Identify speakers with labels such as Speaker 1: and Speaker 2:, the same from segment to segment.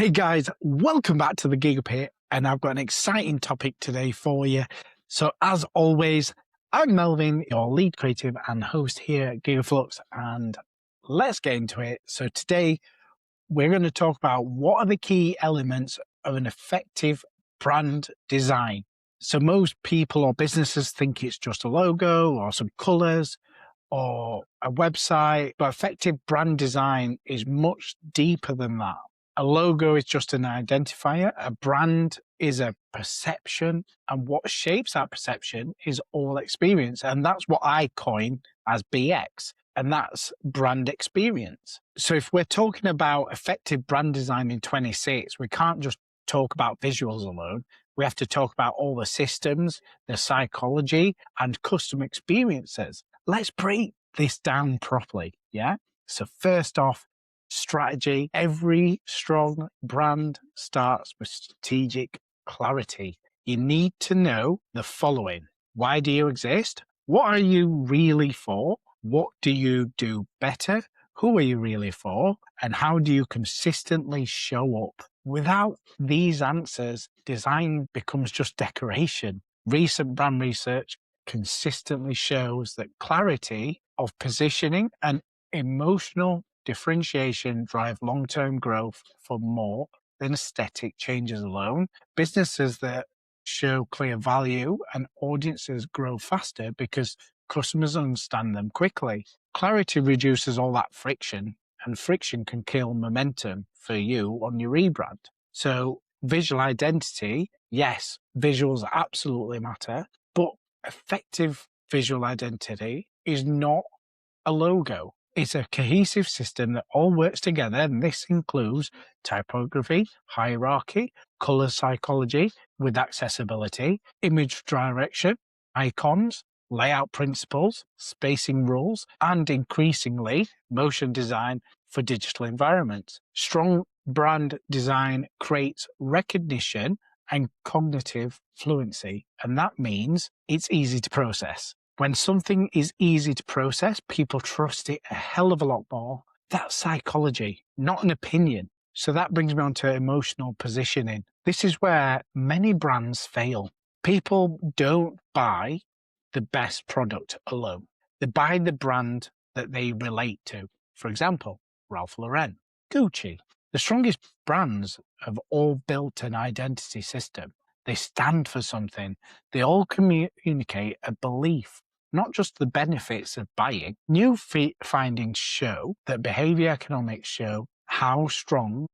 Speaker 1: Hey guys, welcome back to the Gigapit, and I've got an exciting topic today for you. So as always, I'm Melvin, your lead creative and host here at Gigaflux, and let's get into it. So today we're going to talk about what are the key elements of an effective brand design. So most people or businesses think it's just a logo or some colors or a website, but effective brand design is much deeper than that. A logo is just an identifier. A brand is a perception, and what shapes that perception is all experience. And that's what I coin as BX, and that's brand experience. So if we're talking about effective brand design in 26, we can't just talk about visuals alone. We have to talk about all the systems, the psychology, and customer experiences. Let's break this down properly. Yeah. So first off, strategy. Every strong brand starts with strategic clarity. You need to know the following. Why do you exist? What are you really for? What do you do better? Who are you really for? And how do you consistently show up? Without these answers, design becomes just decoration. Recent brand research consistently shows that clarity of positioning and emotional differentiation drive long-term growth for more than aesthetic changes alone. Businesses that show clear value and audiences grow faster because customers understand them quickly. Clarity reduces all that friction, and friction can kill momentum for you on your rebrand. So visual identity, yes, visuals absolutely matter, but effective visual identity is not a logo. It's a cohesive system that all works together, and this includes typography, hierarchy, color psychology with accessibility, image direction, icons, layout principles, spacing rules, and increasingly motion design for digital environments. Strong brand design creates recognition and cognitive fluency, and that means it's easy to process. When something is easy to process, people trust it a hell of a lot more. That's psychology, not an opinion. So that brings me on to emotional positioning. This is where many brands fail. People don't buy the best product alone. They buy the brand that they relate to. For example, Ralph Lauren, Gucci. The strongest brands have all built an identity system. They stand for something. They all communicate a belief, not just the benefits of buying. New findings show that behavior economics show how strong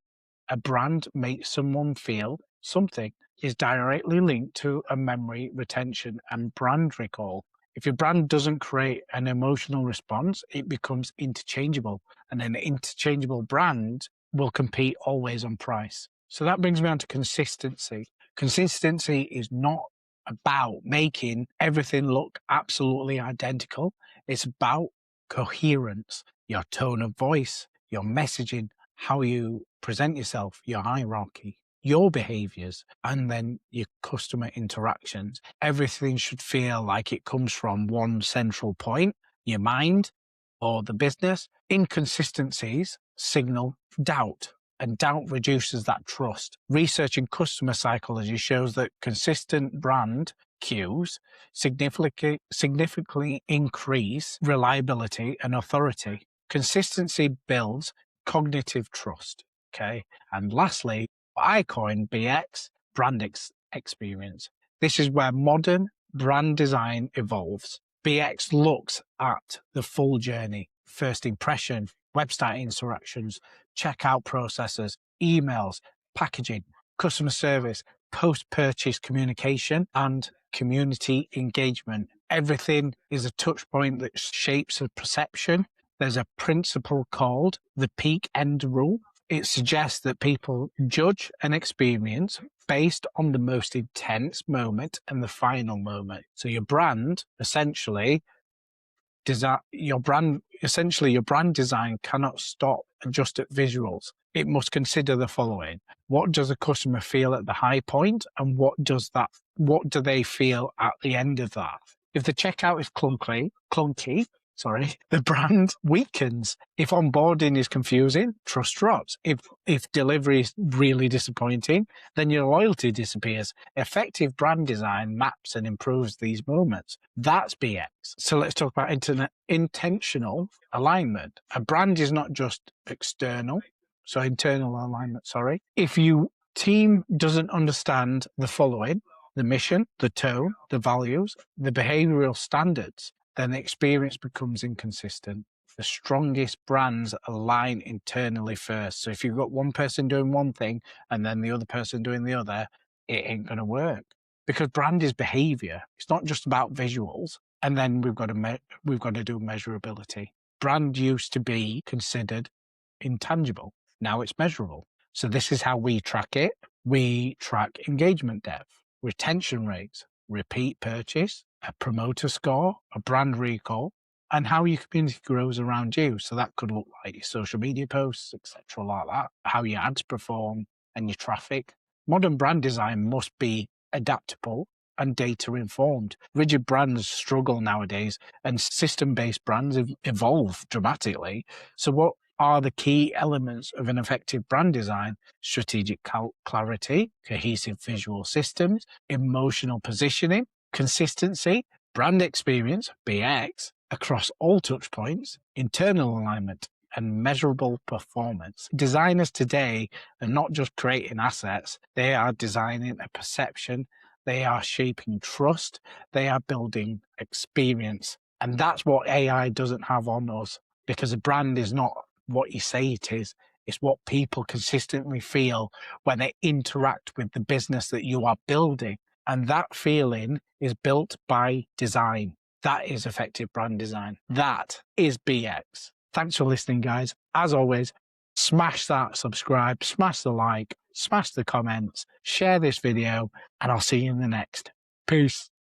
Speaker 1: a brand makes someone feel something is directly linked to a memory retention and brand recall. If your brand doesn't create an emotional response, it becomes interchangeable, and an interchangeable brand will compete always on price. So that brings me on to consistency. Consistency is not about making everything look absolutely identical. It's about coherence, your tone of voice, your messaging, how you present yourself, your hierarchy, your behaviors, and then your customer interactions. Everything should feel like it comes from one central point, your mind or the business. Inconsistencies signal doubt, and doubt reduces that trust. Research in customer psychology shows that consistent brand cues significantly increase reliability and authority. Consistency builds cognitive trust. Okay. And lastly, I coin BX, brand experience. This is where modern brand design evolves. BX looks at the full journey: first impression, website interactions, checkout processes, emails, packaging, customer service, post-purchase communication, and community engagement. Everything is a touch point that shapes a perception. There's a principle called the peak end rule. It suggests that people judge an experience based on the most intense moment and the final moment. So your brand essentially your brand design cannot stop just at visuals. It must consider the following: what does a customer feel at the high point, and what do they feel at the end of that? If the checkout is clunky, the brand weakens. If onboarding is confusing, trust drops. If delivery is really disappointing, then your loyalty disappears. Effective brand design maps and improves these moments. That's BX. So let's talk about intentional alignment. A brand is not just external, so internal alignment, If your team doesn't understand the following, the mission, the tone, the values, the behavioral standards, then the experience becomes inconsistent. The strongest brands align internally first. So if you've got one person doing one thing and then the other person doing the other, it ain't going to work. Because brand is behavior. It's not just about visuals. And then we've got to do measurability. Brand used to be considered intangible. Now it's measurable. So this is how we track it. We track engagement depth, retention rates, repeat purchase, a promoter score, a brand recall, and how your community grows around you. So that could look like your social media posts, etc., like that, how your ads perform and your traffic. Modern brand design must be adaptable and data informed. Rigid brands struggle nowadays, and system-based brands have evolved dramatically. So what are the key elements of an effective brand design? Strategic clarity, cohesive visual systems, emotional positioning, consistency, brand experience, BX, across all touch points, internal alignment, and measurable performance. Designers today are not just creating assets, they are designing a perception, they are shaping trust, they are building experience. And that's what AI doesn't have on us, because a brand is not what you say it is. It's what people consistently feel when they interact with the business that you are building. And that feeling is built by design. That is effective brand design. That is BX. Thanks for listening, guys. As always, smash that subscribe, smash the like, smash the comments, share this video, and I'll see you in the next. Peace.